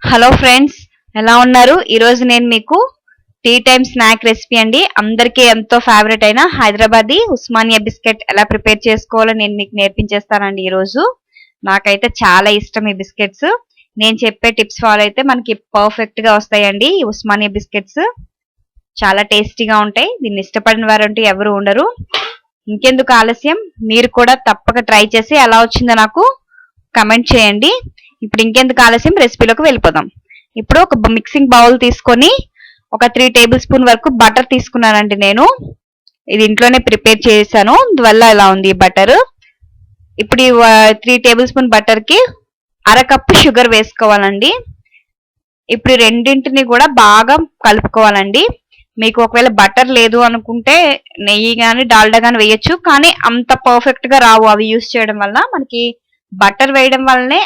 Hello friends, ఎలా ఉన్నారు? ఈరోజు నేను మీకు టీ టైమ్ స్నాక్ రెసిపీ అండి. అందరికీ ఎంతో ఫేవరెట్ అయిన హైదరాబాదీ ఉస్మానియా బిస్కెట్ ఎలా ప్రిపేర్ చేసుకోవాలో నేను మీకు నేర్పించేస్తానండి. ఈరోజు నాకైతే చాలా ఇష్టం ఈ బిస్కెట్స్. నేను చెప్పే టిప్స్ ఫాలో అయితే మనకి పర్ఫెక్ట్గా వస్తాయండి. ఈ ఉస్మానియా బిస్కెట్స్ చాలా టేస్టీగా ఉంటాయి. దీన్ని ఇష్టపడిన వారంటూ ఎవరు ఉండరు. ఇంకెందుకు ఆలస్యం, మీరు కూడా తప్పక ట్రై చేసి ఎలా వచ్చిందో నాకు కమెంట్ చేయండి. ఇప్పుడు ఇంకెందుకు ఆలస్యం, రెసిపీలోకి వెళ్ళిపోదాం. ఇప్పుడు ఒక మిక్సింగ్ బౌల్ తీసుకొని ఒక 3 టేబుల్ స్పూన్ వరకు బటర్ తీసుకున్నానండి. నేను ఇది ఇంట్లోనే ప్రిపేర్ చేశాను, అందువల్ల ఇలా ఉంది ఈ బటర్. ఇప్పుడు 3 టేబుల్ స్పూన్ బటర్కి అరకప్పు షుగర్ వేసుకోవాలండి. ఇప్పుడు రెండింటిని కూడా బాగా కలుపుకోవాలండి. మీకు ఒకవేళ బటర్ లేదు అనుకుంటే నెయ్యి కానీ డాల్డా కానీ వేయచ్చు, కానీ అంత పర్ఫెక్ట్గా రావు అవి యూస్ చేయడం వల్ల. మనకి బటర్ వేయడం వల్లనే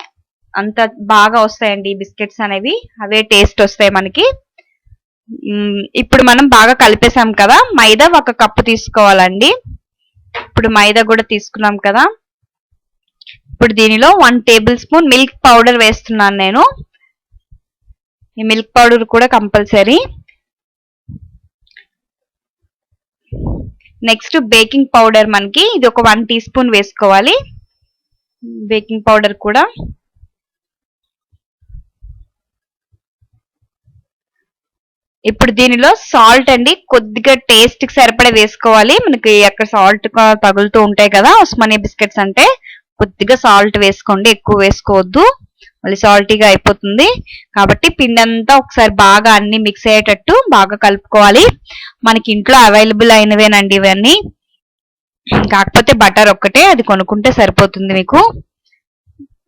అంత బాగా వస్తాయండి ఈ బిస్కెట్స్ అనేవి, అవే టేస్ట్ వస్తాయి మనకి. ఇప్పుడు మనం బాగా కలిపేసాం కదా, మైదా 1 కప్పు తీసుకోవాలండి. ఇప్పుడు మైదా కూడా తీసుకున్నాం కదా. ఇప్పుడు దీనిలో 1 టేబుల్ స్పూన్ మిల్క్ పౌడర్ వేస్తున్నాను నేను. ఈ మిల్క్ పౌడర్ కూడా కంపల్సరీ. నెక్స్ట్ బేకింగ్ పౌడర్, మనకి ఇది ఒక 1 టీ స్పూన్ వేసుకోవాలి. బేకింగ్ పౌడర్ కూడా. ఇప్పుడు దీనిలో సాల్ట్ అండి, కొద్దిగా టేస్ట్ కి సరిపడా వేసుకోవాలి. మనకి అక్కడ సాల్ట్ తగులుతూ ఉంటాయి కదా ఉస్మానియా బిస్కెట్స్ అంటే, కొద్దిగా సాల్ట్ వేసుకోండి, ఎక్కువ వేసుకోవద్దు, మళ్ళీ సాల్టీగా అయిపోతుంది. కాబట్టి పిండి అంతా ఒకసారి బాగా అన్ని మిక్స్ అయ్యేటట్టు బాగా కలుపుకోవాలి. మనకి ఇంట్లో అవైలబుల్ అయినవేనండి ఇవన్నీ, కాకపోతే బటర్ ఒక్కటే, అది కొనుక్కుంటే సరిపోతుంది. మీకు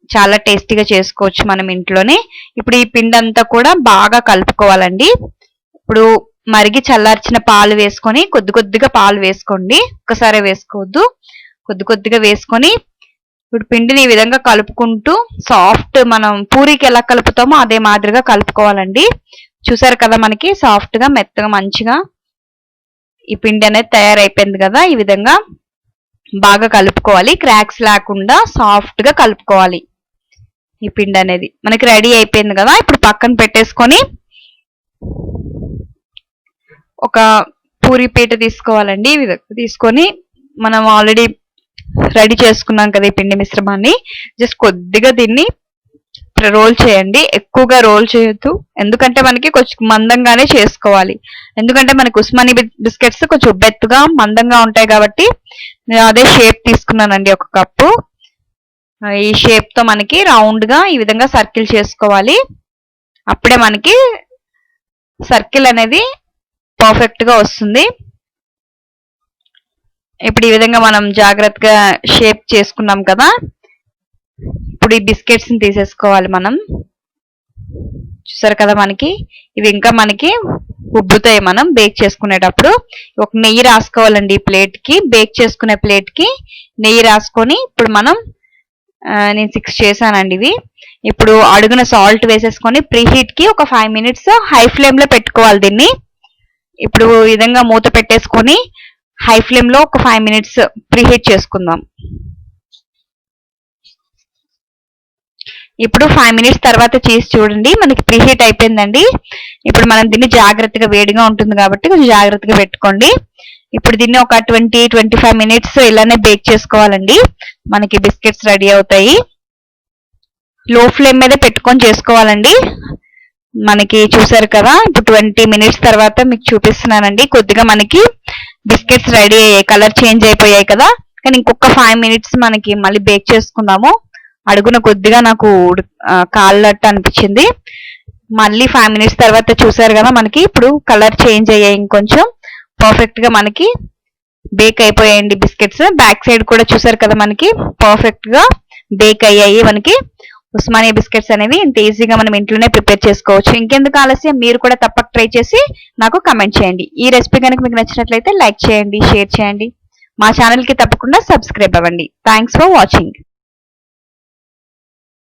చాలా టేస్టీగా చేసుకోవచ్చు మనం ఇంట్లోనే. ఇప్పుడు ఈ పిండి అంతా కూడా బాగా కలుపుకోవాలండి. ఇప్పుడు మరిగి చల్లార్చిన పాలు వేసుకొని, కొద్ది కొద్దిగా పాలు వేసుకోండి, ఒక్కసారి వేసుకోవద్దు, కొద్ది కొద్దిగా వేసుకొని ఇప్పుడు పిండిని ఈ విధంగా కలుపుకుంటూ సాఫ్ట్, మనం పూరీకి ఎలా కలుపుతామో అదే మాదిరిగా కలుపుకోవాలండి. చూసారు కదా, మనకి సాఫ్ట్ గా మెత్తగా మంచిగా ఈ పిండి అనేది తయారైపోయింది కదా. ఈ విధంగా బాగా కలుపుకోవాలి, క్రాక్స్ లేకుండా సాఫ్ట్ గా కలుపుకోవాలి. ఈ పిండి అనేది మనకి రెడీ అయిపోయింది కదా. ఇప్పుడు పక్కన పెట్టేసుకొని ఒక పూరి పీట తీసుకోవాలండి. ఈ విధంగా తీసుకొని మనం ఆల్రెడీ రెడీ చేసుకున్నాం కదా ఈ పిండి మిశ్రమాన్ని, జస్ట్ కొద్దిగా దీన్ని రోల్ చేయండి, ఎక్కువగా రోల్ చేయొద్దు, ఎందుకంటే మనకి కొంచెం మందంగానే చేసుకోవాలి. ఎందుకంటే మనకి ఉస్మానియా బిస్కెట్స్ కొంచెం ఉబ్బెత్తుగా మందంగా ఉంటాయి కాబట్టి నేను అదే షేప్ తీసుకున్నానండి. 1 కప్పు ఈ షేప్ తో మనకి రౌండ్ గా ఈ విధంగా సర్కిల్ చేసుకోవాలి. అప్పుడే మనకి సర్కిల్ అనేది పర్ఫెక్ట్ గా వస్తుంది. ఇప్పుడు ఈ విధంగా మనం జాగ్రత్తగా షేప్ చేసుకున్నాం కదా. ఇప్పుడు ఈ బిస్కెట్స్ ని తీసేసుకోవాలి మనం. చూసారు కదా, మనకి ఇవి ఇంకా మనకి ఉబ్బుతాయి మనం బేక్ చేసుకునేటప్పుడు. ఒక నెయ్యి రాసుకోవాలండి ఈ ప్లేట్ కి, బేక్ చేసుకునే ప్లేట్ కి నెయ్యి రాసుకొని ఇప్పుడు మనం నేను 6 చేశానండి ఇవి. ఇప్పుడు అడుగున సాల్ట్ వేసేసుకొని ప్రీ హీట్ కి ఒక 5 మినిట్స్ హై ఫ్లేమ్ లో పెట్టుకోవాలి దీన్ని. ఇప్పుడు ఈ విధంగా మూత పెట్టేసుకొని హై ఫ్లేమ్ లో ఒక 5 మినిట్స్ ప్రీ హీట్ చేసుకుందాం. ఇప్పుడు 5 మినిట్స్ తర్వాత చేసి చూడండి, మనకి ప్రీ హీట్ అయిపోయిందండి. ఇప్పుడు మనం దీన్ని జాగ్రత్తగా, వేడిగా ఉంటుంది కాబట్టి కొంచెం జాగ్రత్తగా పెట్టుకోండి. ఇప్పుడు దీన్ని ఒక 20-25 మినిట్స్ ఇలానే బేక్ చేసుకోవాలండి. మనకి బిస్కెట్స్ రెడీ అవుతాయి. లో ఫ్లేమ్ మీద పెట్టుకొని చేసుకోవాలండి. మనకి చూసారు కదా, ఇప్పుడు 20 మినిట్స్ తర్వాత మీకు చూపిస్తున్నానండి. కొద్దిగా మనకి బిస్కెట్స్ రెడీ అయ్యాయి, కలర్ చేంజ్ అయిపోయాయి కదా. కానీ ఇంకొక 5 మినిట్స్ మనకి మళ్ళీ బేక్ చేసుకుందాము. అడుగున కొద్దిగా నాకు కాళ్ళట్టు అనిపించింది. మళ్ళీ 5 మినిట్స్ తర్వాత చూసారు కదా, మనకి ఇప్పుడు కలర్ చేంజ్ అయ్యాయి, ఇంకొంచెం పర్ఫెక్ట్ గా మనకి బేక్ అయిపోయాయండి బిస్కెట్స్. బ్యాక్ సైడ్ కూడా చూసారు కదా, మనకి పర్ఫెక్ట్ గా బేక్ అయ్యాయి. మనకి ఉస్మానియా బిస్కెట్స్ అనేవి ఇంత ఈజీగా మనం ఇంట్లోనే ప్రిపేర్ చేసుకోవచ్చు. ఇంకెందుకు ఆలస్యం, మీరు కూడా తప్పక ట్రై చేసి నాకు కమెంట్ చేయండి. ఈ రెసిపీ కనుక మీకు నచ్చినట్లయితే లైక్ చేయండి, షేర్ చేయండి, మా ఛానల్ కి తప్పకుండా సబ్స్క్రైబ్ అవ్వండి. Thanks for watching.